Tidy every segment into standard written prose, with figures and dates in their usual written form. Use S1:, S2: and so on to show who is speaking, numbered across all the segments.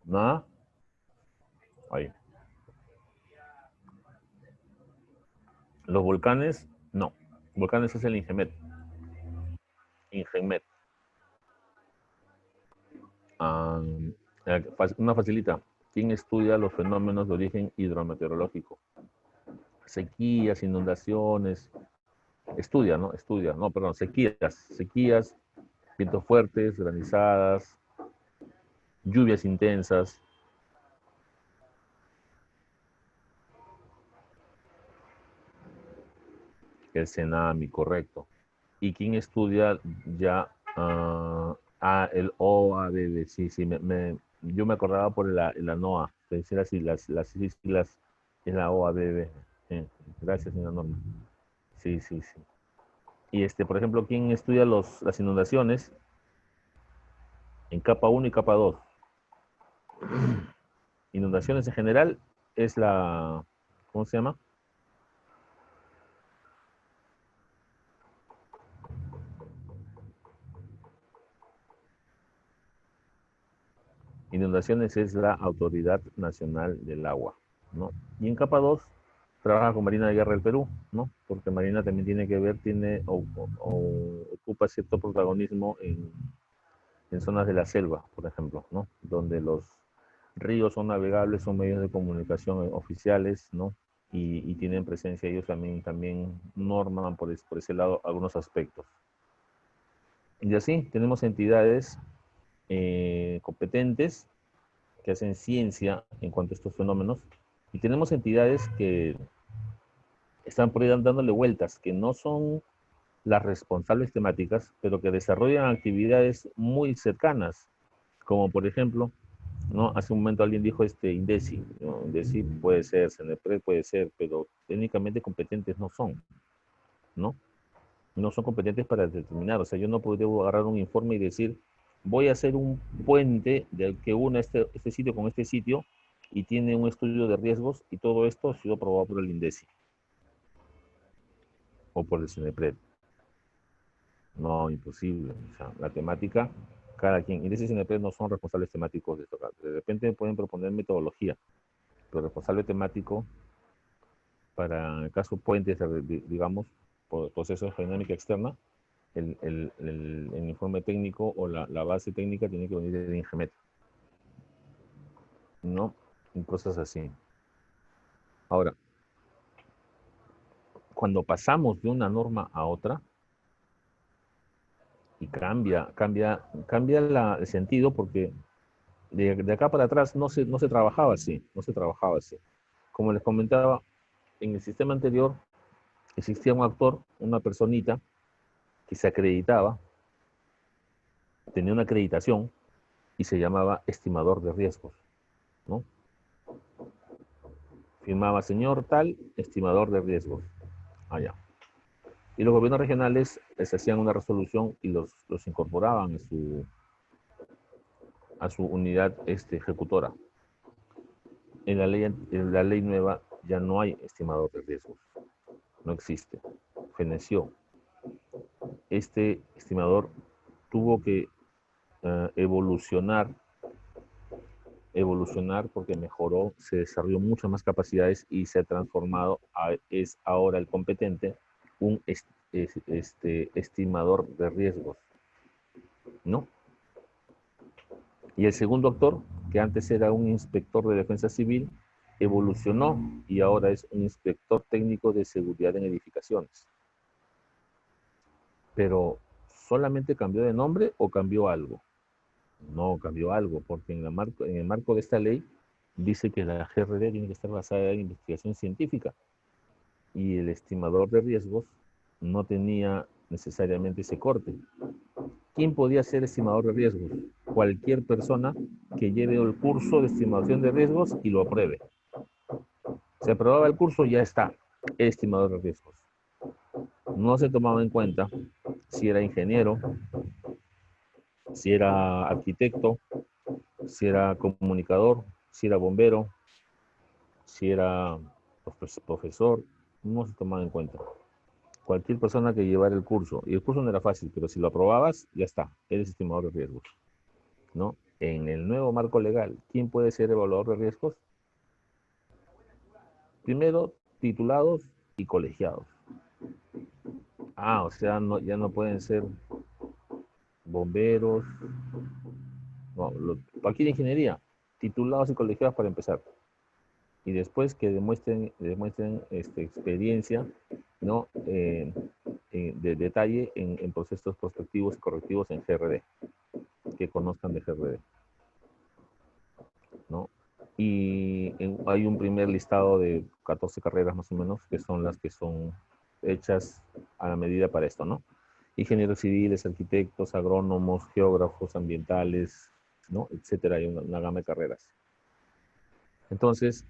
S1: Nada. Ahí. Los volcanes, no. Volcanes es el Ingemet. Ingemet. Ah, una facilita. ¿Quién estudia los fenómenos de origen hidrometeorológico? Sequías, inundaciones. Estudia, ¿no? Estudia, no, perdón, sequías. Sequías, vientos fuertes, granizadas, lluvias intensas. El Cenami, correcto. ¿Y quién estudia ya el OABB? Sí, sí, yo me acordaba por la NOAA, que decir así, las siglas es la OABB. Gracias, señora Norma. Sí, sí, sí. Y por ejemplo, ¿quién estudia las inundaciones en capa uno y capa 2? Inundaciones en general es ¿cómo se llama? Inundaciones es la Autoridad Nacional del Agua, ¿no? Y en capa 2 trabaja con Marina de Guerra del Perú, ¿no? Porque Marina también tiene que ver, o ocupa cierto protagonismo en zonas de la selva, por ejemplo, ¿no? Donde los ríos son navegables, son medios de comunicación oficiales, ¿no? Y tienen presencia, ellos también norman por ese lado algunos aspectos. Y así tenemos entidades competentes que hacen ciencia en cuanto a estos fenómenos, y tenemos entidades que están por ahí dándole vueltas, que no son las responsables temáticas, pero que desarrollan actividades muy cercanas, como por ejemplo, ¿no? Hace un momento alguien dijo INDECI, ¿no? INDECI puede ser, CENEPRED puede ser, pero técnicamente competentes no son, ¿no? No son competentes para determinar, o sea, yo no podría agarrar un informe y decir, voy a hacer un puente que una este sitio con este sitio y tiene un estudio de riesgos y todo esto ha sido aprobado por el INDECI o por el CENEPRED. No, imposible. O sea, la temática, cada quien, INDECI y CENEPRED no son responsables temáticos de esto. De repente pueden proponer metodología, pero responsable temático para el caso puentes, digamos, por procesos de dinámica externa, el informe técnico o la base técnica tiene que venir de Ingemet, ¿no? Y cosas así. Ahora, cuando pasamos de una norma a otra y cambia el sentido porque de acá para atrás no se trabajaba así, no se trabajaba así. Como les comentaba, en el sistema anterior existía un actor, una personita que se acreditaba, tenía una acreditación y se llamaba estimador de riesgos, ¿no? Firmaba señor tal, estimador de riesgos. Allá. Y los gobiernos regionales les hacían una resolución y los incorporaban a su unidad ejecutora. En la ley nueva ya no hay estimador de riesgos, no existe, feneció. Este estimador tuvo que evolucionar porque mejoró, se desarrolló muchas más capacidades y se ha transformado, es ahora el competente, un estimador de riesgos, ¿no? Y el segundo actor, que antes era un inspector de defensa civil, evolucionó y ahora es un inspector técnico de seguridad en edificaciones. Pero, ¿solamente cambió de nombre o cambió algo? No, cambió algo, porque en el marco de esta ley dice que la GRD tiene que estar basada en investigación científica y el estimador de riesgos no tenía necesariamente ese corte. ¿Quién podía ser estimador de riesgos? Cualquier persona que lleve el curso de estimación de riesgos y lo apruebe. Se aprobaba el curso, ya está, estimador de riesgos. No se tomaba en cuenta si era ingeniero, si era arquitecto, si era comunicador, si era bombero, si era profesor, no se tomaba en cuenta. Cualquier persona que llevara el curso, y el curso no era fácil, pero si lo aprobabas, ya está, eres estimador de riesgos, ¿no? en el nuevo marco legal, ¿quién puede ser evaluador de riesgos? Primero, titulados y colegiados. O sea, ya no pueden ser bomberos. No, aquí de ingeniería, titulados y colegiados para empezar. Y después que demuestren experiencia, ¿no? De detalle en procesos prospectivos y correctivos en GRD, que conozcan de GRD, ¿no? Y hay un primer listado de 14 carreras más o menos, que son las que son hechas a la medida para esto, ¿no? Ingenieros civiles, arquitectos, agrónomos, geógrafos ambientales, ¿no? Etcétera, hay una gama de carreras. Entonces,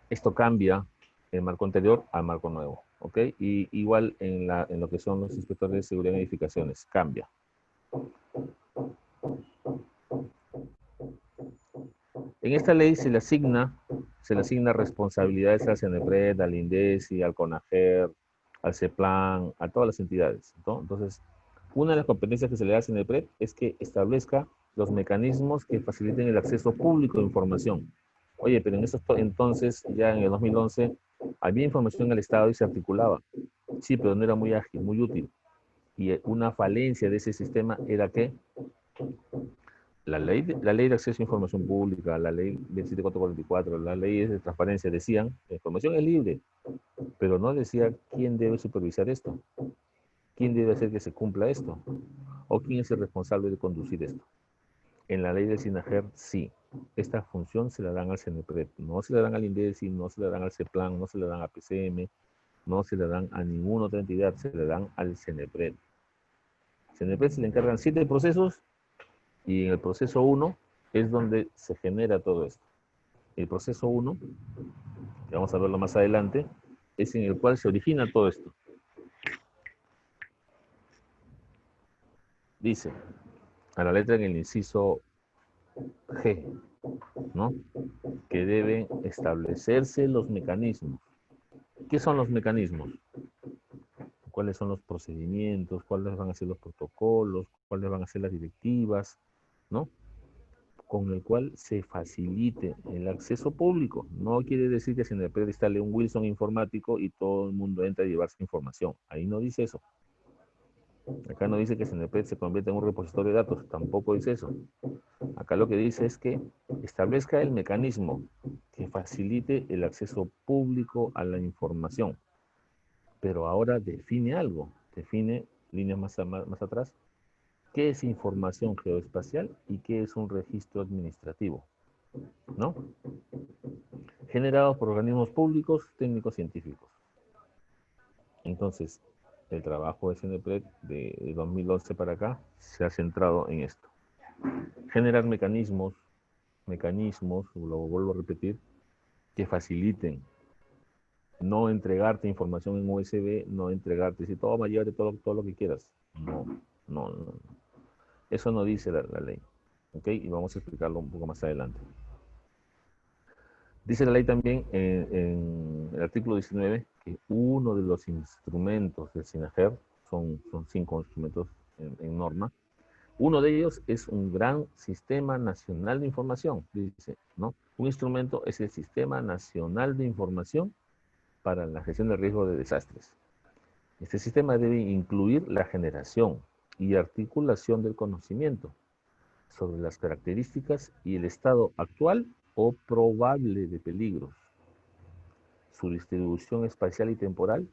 S1: esto cambia el marco anterior al marco nuevo, ¿ok? Y igual en lo que son los inspectores de seguridad en edificaciones, cambia. En esta ley se le asigna responsabilidades al CENEPRED, al INDECI, al CONAGER, al CEPLAN, a todas las entidades, ¿no? Entonces, una de las competencias que se le da al CENEPRED es que establezca los mecanismos que faciliten el acceso público a información. Oye, pero en estos entonces, ya en el 2011, había información en el Estado y se articulaba. Sí, pero no era muy ágil, muy útil. Y una falencia de ese sistema era que la ley de acceso a información pública, la ley 27444, la ley de transparencia decían, la información es libre, pero no decía quién debe supervisar esto, quién debe hacer que se cumpla esto, o quién es el responsable de conducir esto. En la ley del SINAGER, sí. Esta función se la dan al CENEPRED, no se la dan al INDECI, no se la dan al CEPLAN, no se la dan a PCM, no se la dan a ninguna otra entidad, se la dan al CENEPRED. CENEPRED se le encargan 7 procesos y en el proceso 1 es donde se genera todo esto. El proceso 1, que vamos a verlo más adelante, es en el cual se origina todo esto. Dice, a la letra en el inciso G, ¿no? Que deben establecerse los mecanismos. ¿Qué son los mecanismos? ¿Cuáles son los procedimientos? ¿Cuáles van a ser los protocolos? ¿Cuáles van a ser las directivas? ¿No? Con el cual se facilite el acceso público. No quiere decir que se le puede instalar un Wilson informático y todo el mundo entra a llevarse información. Ahí no dice eso. Acá no dice que CENEPRED se convierta en un repositorio de datos, tampoco dice eso. Acá lo que dice es que establezca el mecanismo que facilite el acceso público a la información. Pero ahora define algo, define líneas más atrás, qué es información geoespacial y qué es un registro administrativo, ¿no? Generados por organismos públicos, técnicos, científicos. Entonces, el trabajo de CENEPRED de 2011 para acá se ha centrado en esto. Generar mecanismos, lo vuelvo a repetir, que faciliten. No entregarte información en USB, no entregarte, si toma, llévate todo lo que quieras. No. Eso no dice la ley. ¿Ok? Y vamos a explicarlo un poco más adelante. Dice la ley también en el artículo 19 que uno de los instrumentos del SINAGER, son 5 instrumentos en norma, uno de ellos es un gran sistema nacional de información, dice, ¿no? Un instrumento es el Sistema Nacional de Información para la gestión de riesgo de desastres. Este sistema debe incluir la generación y articulación del conocimiento sobre las características y el estado actual o probable de peligros, su distribución espacial y temporal,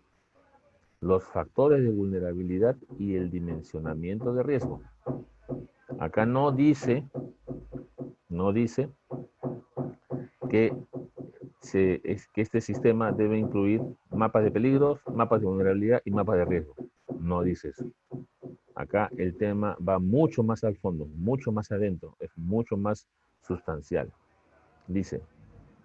S1: los factores de vulnerabilidad y el dimensionamiento de riesgo. Acá no dice que, que este sistema debe incluir mapas de peligros, mapas de vulnerabilidad y mapas de riesgo. No dice eso. Acá el tema va mucho más al fondo, mucho más adentro, es mucho más sustancial. Dice,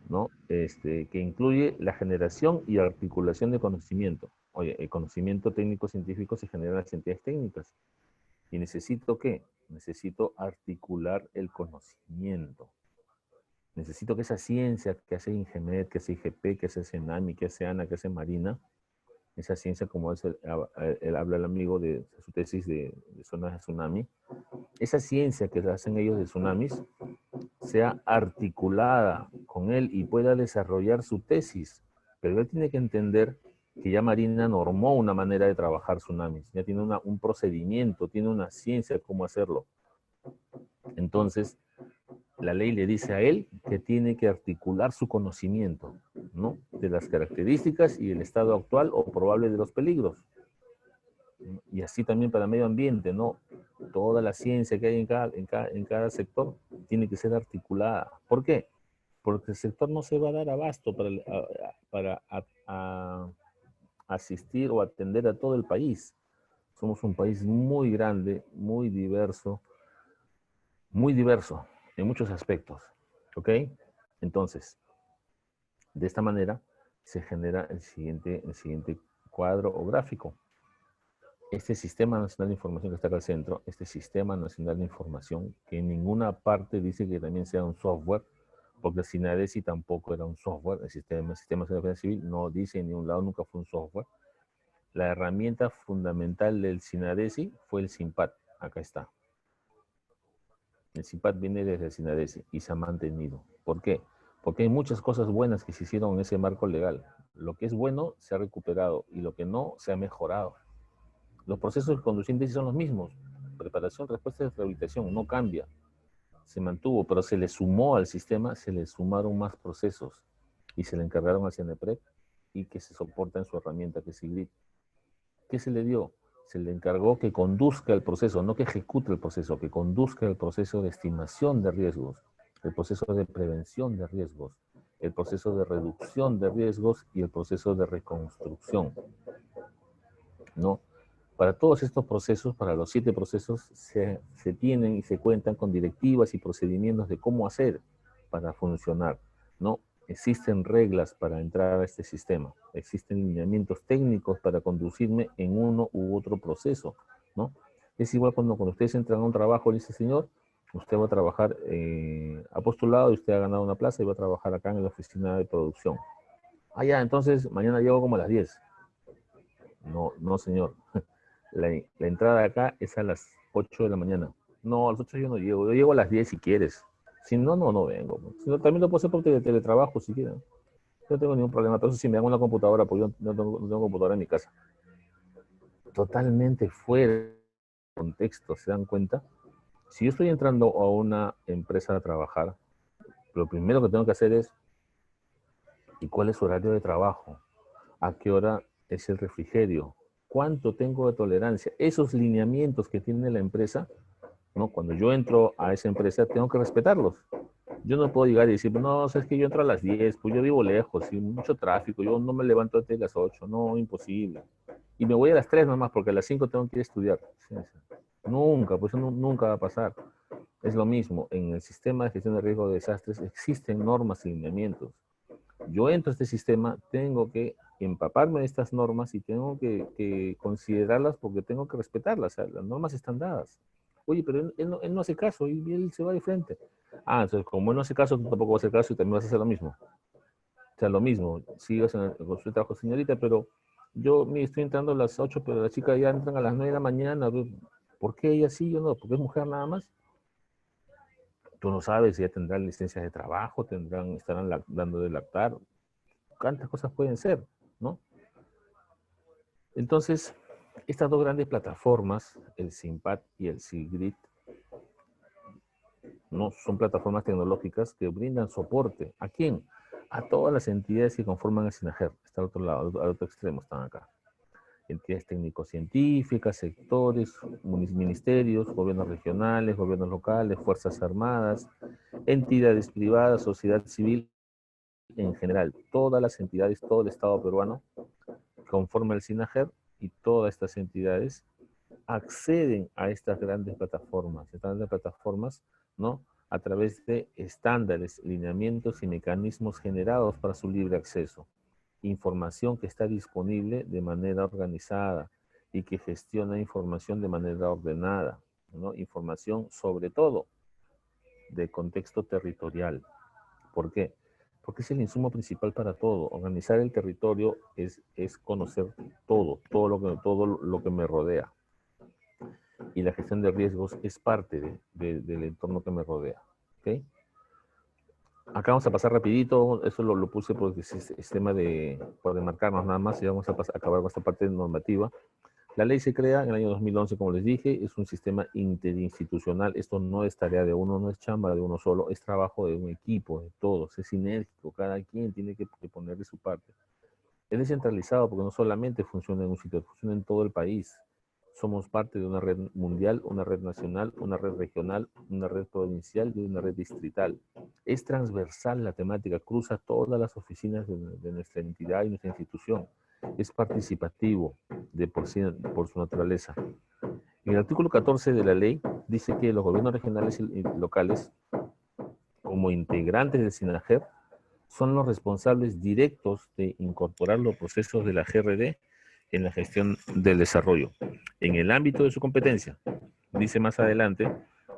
S1: ¿no? Que incluye la generación y articulación de conocimiento. Oye, el conocimiento técnico-científico se genera en las entidades técnicas. ¿Y necesito qué? Necesito articular el conocimiento. Necesito que esa ciencia que hace INGEMED, que hace IGP, que hace CENAMI, que hace ANA, que hace Marina, esa ciencia, como es el habla el amigo de su tesis de zonas de tsunami, esa ciencia que hacen ellos de tsunamis sea articulada con él y pueda desarrollar su tesis. Pero él tiene que entender que ya Marina normó una manera de trabajar tsunamis, ya tiene un procedimiento, tiene una ciencia de cómo hacerlo. Entonces, la ley le dice a él que tiene que articular su conocimiento, ¿no? De las características y el estado actual o probable de los peligros. Y así también para el medio ambiente, ¿no? Toda la ciencia que hay en cada sector tiene que ser articulada. ¿Por qué? Porque el sector no se va a dar abasto para asistir o atender a todo el país. Somos un país muy grande, muy diverso en muchos aspectos. ¿Ok? Entonces, de esta manera se genera el siguiente cuadro o gráfico. Este Sistema Nacional de Información que está acá al centro, este Sistema Nacional de Información, que en ninguna parte dice que también sea un software, porque el SINADESI tampoco era un software, el Sistema Nacional de Defensa Civil no dice en ningún lado, nunca fue un software. La herramienta fundamental del SINADESI fue el SINPAD, acá está. El SINPAD viene desde el SINADESI y se ha mantenido. ¿Por qué? Porque hay muchas cosas buenas que se hicieron en ese marco legal. Lo que es bueno se ha recuperado y lo que no se ha mejorado. Los procesos de conducción de son los mismos. Preparación, respuesta y rehabilitación no cambia. Se mantuvo, pero se le sumó al sistema, se le sumaron más procesos y se le encargaron al CNPREP y que se soporta en su herramienta, que es SIGRID. ¿Qué se le dio? Se le encargó que conduzca el proceso, no que ejecute el proceso, que conduzca el proceso de estimación de riesgos, el proceso de prevención de riesgos, el proceso de reducción de riesgos y el proceso de reconstrucción, ¿no? Para todos estos procesos, para los 7 procesos, se tienen y se cuentan con directivas y procedimientos de cómo hacer para funcionar, ¿no? Existen reglas para entrar a este sistema, existen lineamientos técnicos para conducirme en uno u otro proceso, ¿no? Es igual cuando ustedes entran a un trabajo, dice, señor, usted va a trabajar, ha postulado y usted ha ganado una plaza y va a trabajar acá en la oficina de producción. Ah, ya, entonces mañana llego como a las 10. No, no, señor. La entrada acá es a las 8 de la mañana. No, a las 8 yo no llego. Yo llego a las 10 si quieres. Si no, no vengo. Si no, también lo puedo hacer por teletrabajo si quieren. No tengo ningún problema. Pero eso sí me hago una computadora, porque yo no tengo computadora en mi casa. Totalmente fuera de contexto, ¿se dan cuenta? Si yo estoy entrando a una empresa a trabajar, lo primero que tengo que hacer es, ¿y cuál es su horario de trabajo? ¿A qué hora es el refrigerio? ¿Cuánto tengo de tolerancia? Esos lineamientos que tiene la empresa, ¿no? Cuando yo entro a esa empresa, tengo que respetarlos. Yo no puedo llegar y decir, no, es que yo entro a las 10, pues yo vivo lejos, y mucho tráfico, yo no me levanto antes de las 8, no, imposible. Y me voy a las 3 nomás, porque a las 5 tengo que ir a estudiar. Sí, sí. Nunca, pues eso nunca va a pasar. Es lo mismo, en el sistema de gestión de riesgo de desastres existen normas y lineamientos. Yo entro a este sistema, tengo que empaparme de estas normas y tengo que considerarlas porque tengo que respetarlas. O sea, las normas están dadas. Oye, pero él no hace caso y él se va de frente. Ah, entonces como él no hace caso, tú tampoco vas a hacer caso y también vas a hacer lo mismo. O sea, lo mismo. Sigas con su trabajo, señorita, pero yo me estoy entrando a las 8, pero las chicas ya entran a las 9 de la mañana. ¿Por qué ella sí, yo no? ¿Porque es mujer nada más? Tú no sabes si ya tendrán licencias de trabajo, estarán dando de lactar. ¿Cuántas cosas pueden ser, no? Entonces, estas dos grandes plataformas, el SINPAD y el SIGRID, ¿no? Son plataformas tecnológicas que brindan soporte. ¿A quién? A todas las entidades que conforman el SINAGER. Está al otro lado, al otro extremo están acá. Entidades técnico-científicas, sectores, ministerios, gobiernos regionales, gobiernos locales, fuerzas armadas, entidades privadas, sociedad civil en general. Todas las entidades, todo el Estado peruano conforma el SINAGER y todas estas entidades acceden a estas grandes plataformas, ¿no? A través de estándares, lineamientos y mecanismos generados para su libre acceso. Información que está disponible de manera organizada y que gestiona información de manera ordenada, ¿no? Información sobre todo de contexto territorial. ¿Por qué? porque es el insumo principal para todo. Organizar el territorio es conocer todo lo que me rodea. Y la gestión de riesgos es parte del entorno que me rodea. ¿Okay? Acá vamos a pasar rapidito, eso lo puse porque es tema por demarcarnos nada más y vamos a acabar con esta parte normativa. La ley se crea en el año 2011, como les dije, es un sistema interinstitucional, esto no es tarea de uno, no es chamba de uno solo, es trabajo de un equipo, de todos, es sinérgico, cada quien tiene que ponerle su parte. Es descentralizado porque no solamente funciona en un sitio, funciona en todo el país. Somos parte de una red mundial, una red nacional, una red regional, una red provincial y una red distrital. Es transversal la temática, cruza todas las oficinas de nuestra entidad y nuestra institución. Es participativo por su naturaleza. En el artículo 14 de la ley dice que los gobiernos regionales y locales, como integrantes del SINAGER, son los responsables directos de incorporar los procesos de la GRD en la gestión del desarrollo. En el ámbito de su competencia, dice más adelante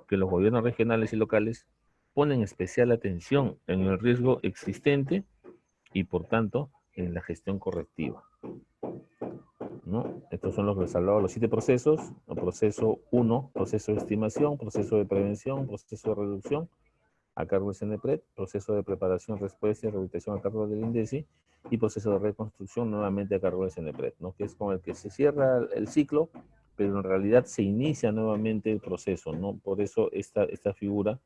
S1: que los gobiernos regionales y locales ponen especial atención en el riesgo existente y, por tanto, en la gestión correctiva. ¿No? Estos son los que les hablaba, los 7 procesos. El proceso 1, proceso de estimación, proceso de prevención, proceso de reducción, a cargo del CNPRED, proceso de preparación, respuesta y rehabilitación a cargo del INDECI, y proceso de reconstrucción nuevamente a cargo del CNPRED, ¿no? Que es con el que se cierra el ciclo, pero en realidad se inicia nuevamente el proceso, ¿no? Por eso esta figura,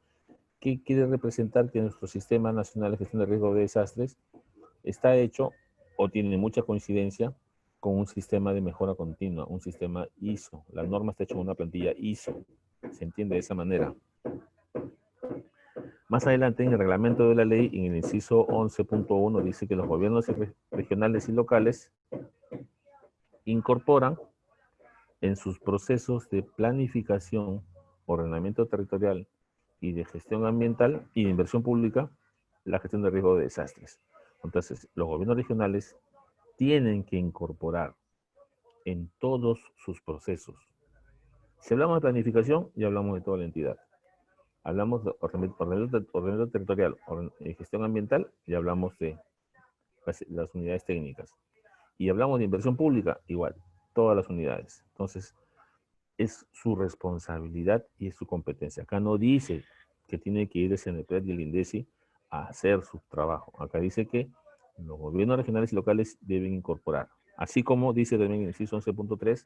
S1: que quiere representar que nuestro Sistema Nacional de Gestión de Riesgo de Desastres está hecho o tiene mucha coincidencia con un sistema de mejora continua, un sistema ISO. La norma está hecha en una plantilla ISO. Se entiende de esa manera. Más adelante, en el reglamento de la ley, en el inciso 11.1, dice que los gobiernos regionales y locales incorporan en sus procesos de planificación, ordenamiento territorial y de gestión ambiental y de inversión pública la gestión de riesgo de desastres. Entonces, los gobiernos regionales tienen que incorporar en todos sus procesos. Si hablamos de planificación, ya hablamos de toda la entidad. Hablamos de ordenamiento territorial, gestión ambiental, y hablamos de las unidades técnicas. Y hablamos de inversión pública, igual, todas las unidades. Entonces, es su responsabilidad y es su competencia. Acá no dice que tiene que ir el CNPRED y el INDECI a hacer su trabajo. Acá dice que los gobiernos regionales y locales deben incorporar. Así como dice también en el inciso 11.3,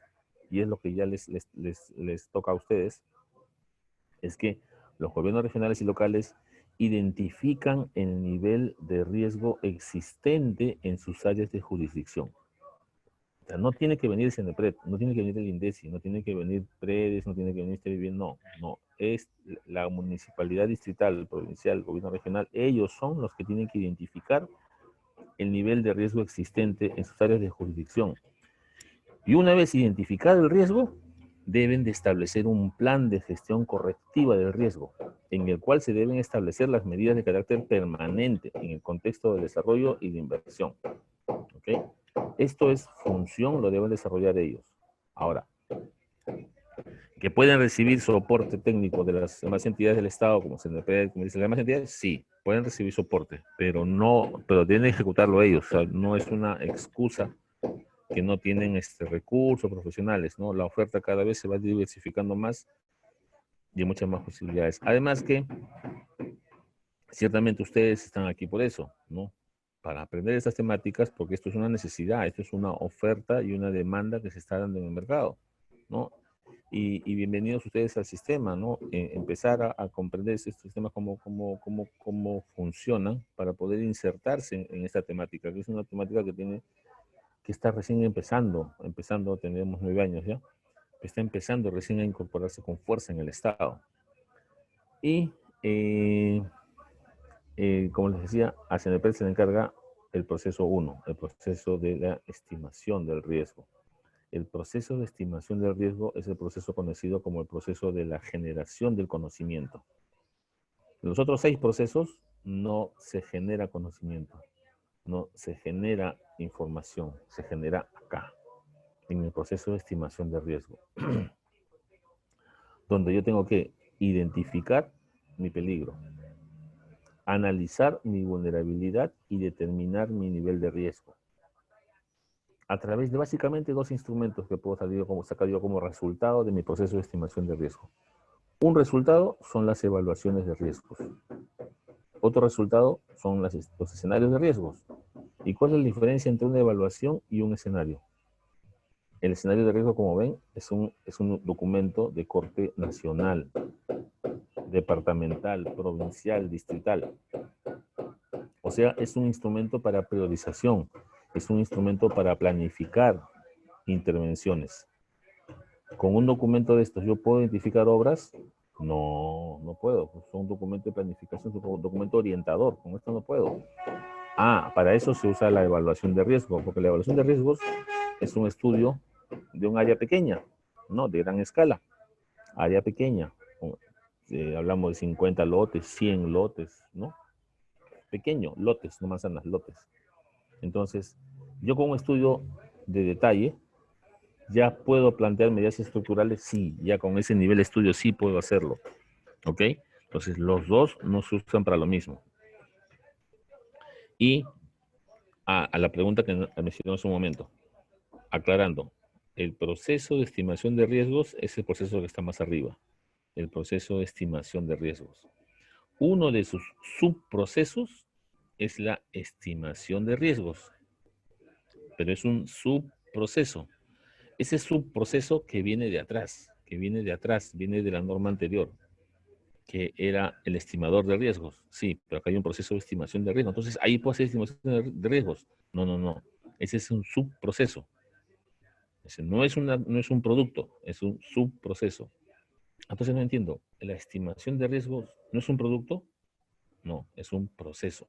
S1: y es lo que ya les toca a ustedes, es que los gobiernos regionales y locales identifican el nivel de riesgo existente en sus áreas de jurisdicción. O sea, no tiene que venir el CNPRED, no tiene que venir el INDECI, no tiene que venir PREDES, no tiene que venir no, no. Es la municipalidad distrital, provincial, el gobierno regional, ellos son los que tienen que identificar el nivel de riesgo existente en sus áreas de jurisdicción. Y una vez identificado el riesgo, deben de establecer un plan de gestión correctiva del riesgo, en el cual se deben establecer las medidas de carácter permanente en el contexto de desarrollo y de inversión. ¿Okay? Esto es función, lo deben desarrollar ellos. Ahora, que pueden recibir soporte técnico de las demás entidades del Estado, como CNP, como dicen las demás entidades, sí, pueden recibir soporte, pero tienen que ejecutarlo ellos. O sea, no es una excusa que no tienen recursos profesionales, ¿no? La oferta cada vez se va diversificando más y hay muchas más posibilidades. Además que, ciertamente ustedes están aquí por eso, ¿no? Para aprender estas temáticas, porque esto es una necesidad, esto es una oferta y una demanda que se está dando en el mercado, ¿no? Y bienvenidos ustedes al sistema, ¿no? Empezar a comprender estos sistemas, cómo funcionan para poder insertarse en esta temática, que es una temática que está recién empezando, tenemos 9 años ya, está empezando recién a incorporarse con fuerza en el Estado. Y como les decía, a CNP se le encarga el proceso 1, el proceso de la estimación del riesgo. El proceso de estimación del riesgo es el proceso conocido como el proceso de la generación del conocimiento. En los otros 6 procesos no se genera conocimiento, no se genera información, se genera acá, en el proceso de estimación de riesgo, donde yo tengo que identificar mi peligro, analizar mi vulnerabilidad y determinar mi nivel de riesgo. A través de básicamente dos instrumentos que puedo sacar yo como resultado de mi proceso de estimación de riesgo. Un resultado son las evaluaciones de riesgos. Otro resultado son los escenarios de riesgos. ¿Y cuál es la diferencia entre una evaluación y un escenario? El escenario de riesgo, como ven, es un documento de corte nacional, departamental, provincial, distrital. O sea, es un instrumento para priorización, es un instrumento para planificar intervenciones. ¿Con un documento de estos yo puedo identificar obras? No, no puedo. Es un documento de planificación, es un documento orientador. Con esto no puedo. Para eso se usa la evaluación de riesgo, porque la evaluación de riesgos es un estudio de un área pequeña, no de gran escala. Área pequeña. Hablamos de 50 lotes, 100 lotes, ¿no? Pequeño, lotes, no manzanas, lotes. Entonces, yo con un estudio de detalle, ¿ya puedo plantear medidas estructurales? Sí, ya con ese nivel de estudio sí puedo hacerlo. ¿Ok? Entonces, los dos no se usan para lo mismo. Y a la pregunta que mencionó hace un momento, aclarando, el proceso de estimación de riesgos es el proceso que está más arriba, el proceso de estimación de riesgos. Uno de sus subprocesos es la estimación de riesgos, pero es un subproceso. Ese subproceso que viene de atrás, viene de la norma anterior, que era el estimador de riesgos. Sí, pero acá hay un proceso de estimación de riesgos. Entonces, ahí puede ser estimación de riesgos. No, no, no. Ese es un subproceso. Ese no es un producto, es un subproceso. Entonces, no entiendo. ¿La estimación de riesgos no es un producto? No, es un proceso.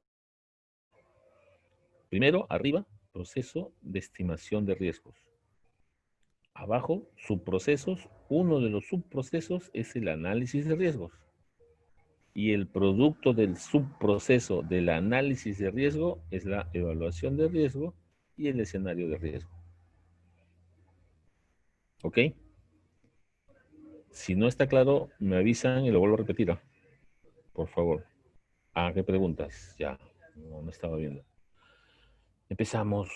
S1: Primero, arriba, proceso de estimación de riesgos. Abajo, subprocesos. Uno de los subprocesos es el análisis de riesgos. Y el producto del subproceso del análisis de riesgo es la evaluación de riesgo y el escenario de riesgo. ¿Ok? Si no está claro, me avisan y lo vuelvo a repetir. Por favor. ¿Qué preguntas? Ya, no estaba viendo. Empezamos.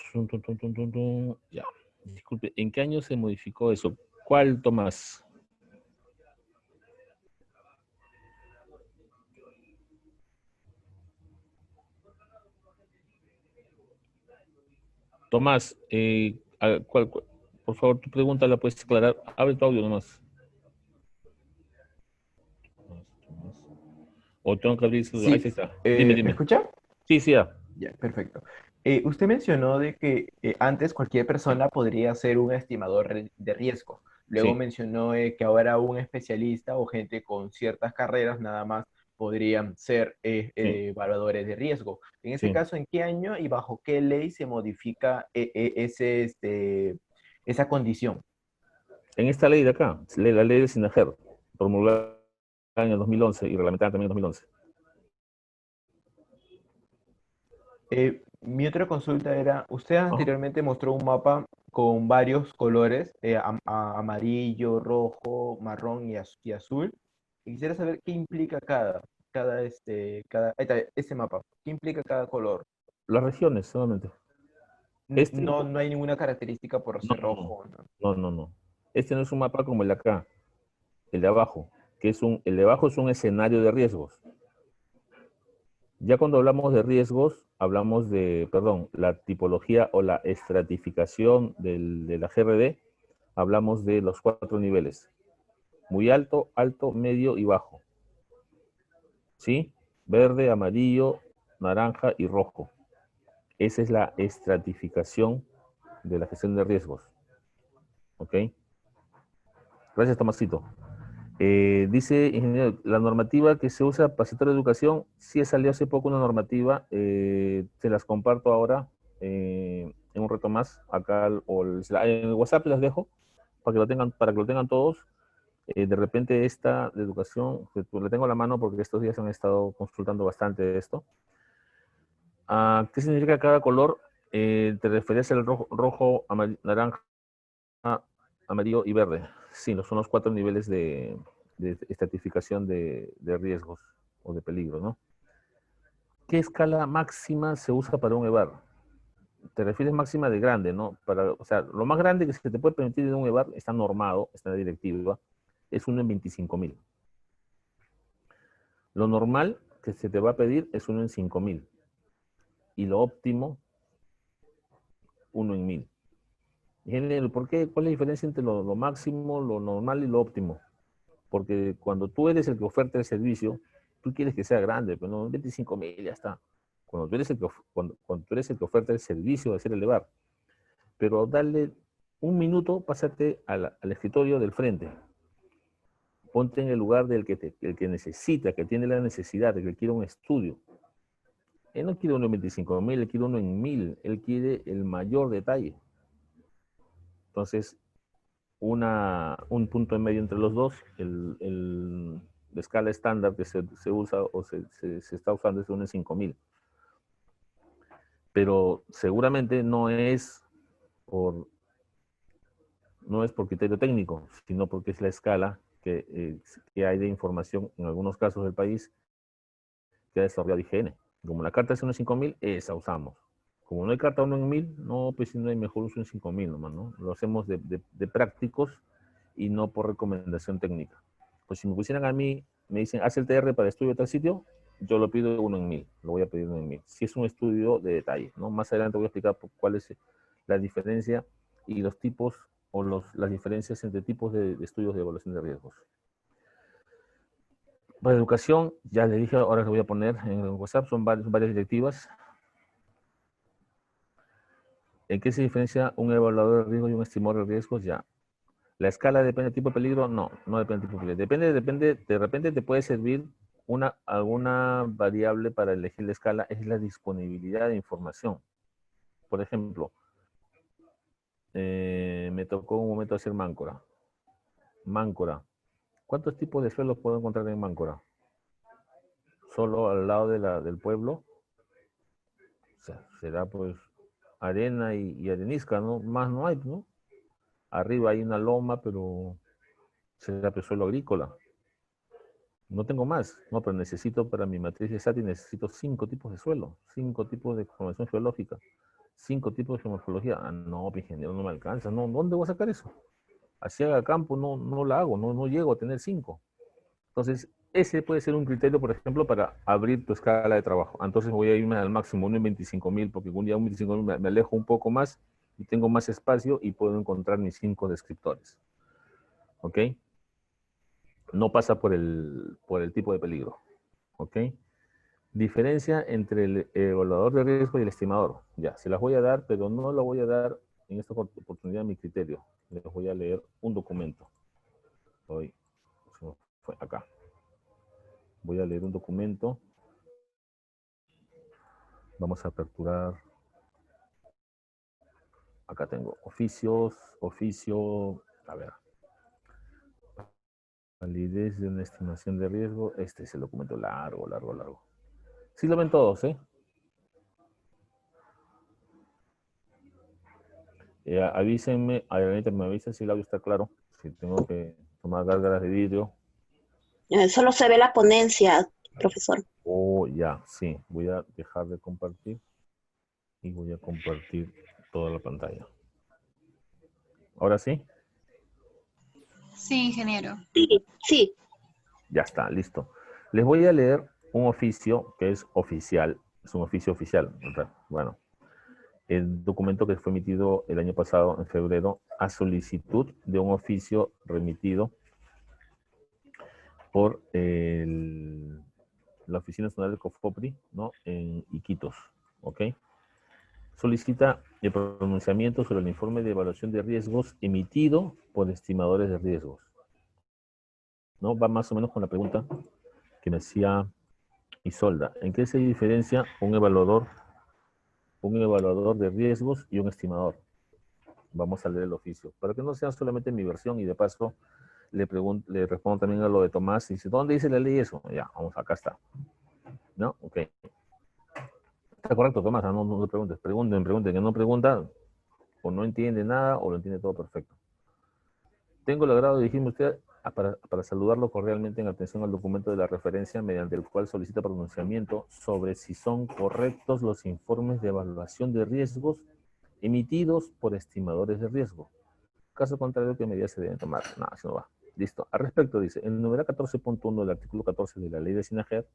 S1: Ya. Disculpe, ¿en qué año se modificó eso? ¿Cuál, Tomás? Tomás, por favor, tu pregunta la puedes aclarar. Abre tu audio nomás. O tengo que abrir su... Ahí
S2: Sí,
S1: está. Dime,
S2: ¿me
S1: dime.
S2: escucha?
S1: Sí, sí, ya.
S2: Ya, perfecto. Usted mencionó de que antes cualquier persona podría ser un estimador de riesgo. Luego
S1: Sí,
S2: mencionó que ahora un especialista o gente con ciertas carreras nada más podrían ser
S1: sí,
S2: evaluadores de riesgo. En este
S1: sí.
S2: caso, ¿en qué año y bajo qué ley se modifica esa condición?
S1: En esta ley de acá, la ley de SINAGER, promulgada en el 2011 y reglamentada también en el 2011.
S2: Mi otra consulta era, usted
S1: Ajá.
S2: anteriormente mostró un mapa con varios colores, amarillo, rojo, marrón y azul. Y quisiera saber qué implica ahí está, ese mapa. ¿Qué implica cada color?
S1: Las regiones solamente. Este,
S2: No, no hay ninguna característica por
S1: no,
S2: ser
S1: no, no,
S2: rojo, ¿no?
S1: no, no, no. Este no es un mapa como el de acá, el de abajo, el de abajo es un escenario de riesgos. Ya cuando hablamos de riesgos, hablamos de, perdón, la tipología o la estratificación de la GRD, hablamos de los 4 niveles. Muy alto, alto, medio y bajo. ¿Sí? Verde, amarillo, naranja y rojo. Esa es la estratificación de la gestión de riesgos. ¿Ok? Gracias, Tomasito. Dice, ingeniero, la normativa que se usa para sector de educación, sí salió hace poco una normativa, se las comparto ahora en un reto más, acá en el WhatsApp les dejo para que lo tengan todos. De repente esta de educación, que la tengo a la mano porque estos días han estado consultando bastante de esto. ¿Qué significa cada color? Te refieres al rojo, naranja, amarillo y verde. Sí, son los 4 niveles de estratificación de riesgos o de peligro, ¿no? ¿Qué escala máxima se usa para un EVAR? Te refieres máxima de grande, ¿no? O sea, lo más grande que se te puede permitir de un EVAR está normado, está en la directiva, es 1 en 25.000. Lo normal que se te va a pedir es 1 en 5.000. Y lo óptimo, 1 en 1.000. Ingeniero, ¿por qué? ¿Cuál es la diferencia entre lo máximo, lo normal y lo óptimo? Porque cuando tú eres el que oferta el servicio, tú quieres que sea grande, pero no, 25.000 ya está. Cuando tú eres el que oferta el servicio de hacer el EVAR. Pero dale un minuto, pásate al escritorio del frente. Ponte en el lugar del el que necesita, que tiene la necesidad, el que quiere un estudio. Él no quiere uno en 25.000, él quiere uno en 1.000. Él quiere el mayor detalle. Entonces, un punto en medio entre los dos, la escala estándar que se usa o se está usando es 1 en 5.000. Pero seguramente no es por criterio técnico, sino porque es la escala que hay de información en algunos casos del país que ha desarrollado IGN. Como la carta es 1 en 5.000, esa usamos. Como no hay carta 1 en 1.000, no, pues si no hay mejor uso en 5.000 nomás, ¿no? Lo hacemos de prácticos y no por recomendación técnica. Pues si me pusieran a mí, me dicen, haz el TR para estudio de tal sitio, yo lo pido 1 en 1.000, lo voy a pedir 1 en 1.000. Si es un estudio de detalle, ¿no? Más adelante voy a explicar cuál es la diferencia y los tipos o las diferencias entre tipos de estudios de evaluación de riesgos. Para educación, ya le dije, ahora le voy a poner en el WhatsApp, son varias directivas. ¿En qué se diferencia un evaluador de riesgos y un estimador de riesgos? Ya. ¿La escala depende del tipo de peligro? No, no depende del tipo de peligro. Depende, de repente te puede servir alguna variable para elegir la escala, es la disponibilidad de información. Por ejemplo, me tocó un momento hacer Máncora. Máncora. ¿Cuántos tipos de suelos puedo encontrar en Máncora? Solo al lado del pueblo. O sea, será pues arena y arenisca, ¿no? Más no hay, ¿no? Arriba hay una loma, pero será pues suelo agrícola. No tengo más, no, pero necesito para mi matriz de SATI, necesito 5 tipos de suelo, 5 tipos de formación geológica, 5 tipos de geomorfología. Ah, no, ingeniero, no me alcanza, no, ¿dónde voy a sacar eso? Así haga campo, no la hago, no llego a tener 5. Entonces, ese puede ser un criterio, por ejemplo, para abrir tu escala de trabajo. Entonces voy a irme al máximo, 1 en 25.000, porque un día un 25.000 me alejo un poco más y tengo más espacio y puedo encontrar mis 5 descriptores. ¿Ok? No pasa por el tipo de peligro. ¿Ok? Diferencia entre el evaluador de riesgo y el estimador. Ya, se las voy a dar, pero no la voy a dar en esta oportunidad a mi criterio. Les voy a leer un documento. Hoy, fue acá. Voy a leer un documento. Vamos a aperturar. Acá tengo oficios, a ver. Validez de una estimación de riesgo. Este es el documento largo. Sí lo ven todos, ¿eh? Avísenme, Aranita me avisa si el audio está claro. Si tengo que tomar gárgaras de vidrio.
S3: Solo se ve la ponencia, profesor.
S1: Oh, ya, sí. Voy a dejar de compartir y voy a compartir toda la pantalla. ¿Ahora sí?
S4: Sí, ingeniero.
S3: Sí, sí.
S1: Ya está, listo. Les voy a leer un oficio que es oficial. Es un oficio oficial. Bueno, el documento que fue emitido el año pasado, en febrero, a solicitud de un oficio remitido por la Oficina Nacional del COFOPRI, ¿no? En Iquitos, ¿ok? Solicita el pronunciamiento sobre el informe de evaluación de riesgos emitido por estimadores de riesgos. ¿No? Va más o menos con la pregunta que me hacía Isolda. ¿En qué se diferencia un evaluador de riesgos y un estimador? Vamos a leer el oficio. Para que no sea solamente mi versión y de paso le respondo también a lo de Tomás y dice, ¿dónde dice la ley eso? Ya, vamos, acá está. ¿No? Ok. Está correcto, Tomás, no le preguntes. Pregunten. Que no pregunta o no entiende nada o lo entiende todo perfecto. Tengo el agrado de dirigirme a usted para saludarlo cordialmente en atención al documento de la referencia mediante el cual solicita pronunciamiento sobre si son correctos los informes de evaluación de riesgos emitidos por estimadores de riesgo. Caso contrario, ¿qué medidas se deben tomar? No, así no va. Listo. Al respecto, dice, en el numeral 14.1 del artículo 14 de la ley de SINAGER,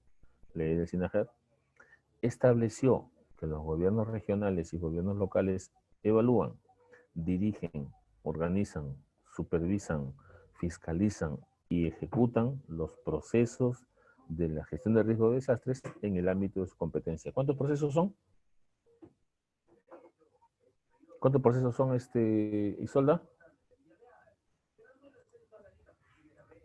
S1: estableció que los gobiernos regionales y gobiernos locales evalúan, dirigen, organizan, supervisan, fiscalizan y ejecutan los procesos de la gestión de riesgo de desastres en el ámbito de su competencia. ¿Cuántos procesos son? ¿Cuántos procesos son, Isolda?